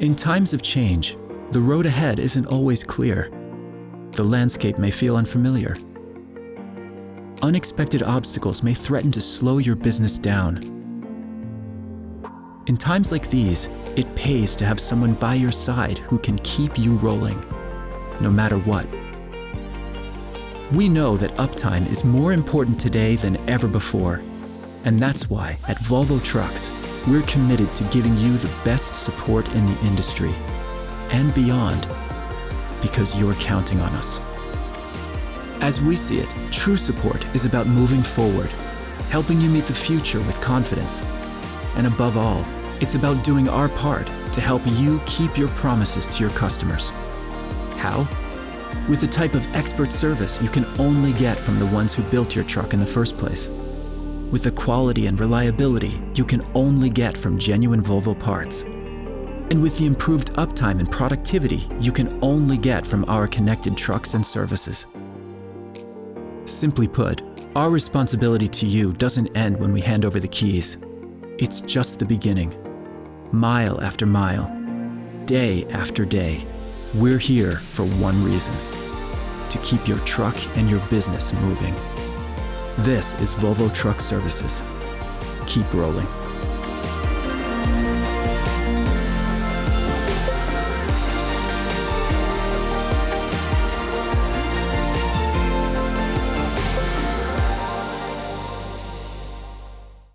In times of change, the road ahead isn't always clear. The landscape may feel unfamiliar. Unexpected obstacles may threaten to slow your business down. In times like these, it pays to have someone by your side who can keep you rolling, no matter what. We know that uptime is more important today than ever before, and that's why at Volvo Trucks, we're committed to giving you the best support in the industry and beyond, because you're counting on us. As we see it, true support is about moving forward, helping you meet the future with confidence. And above all, it's about doing our part to help you keep your promises to your customers. How? With the type of expert service you can only get from the ones who built your truck in the first place. With the quality and reliability you can only get from genuine Volvo parts. And with the improved uptime and productivity you can only get from our connected trucks and services. Simply put, our responsibility to you doesn't end when we hand over the keys. It's just the beginning. Mile after mile, day after day, we're here for one reason: to keep your truck and your business moving. This is Volvo Trucks Services. Keep rolling.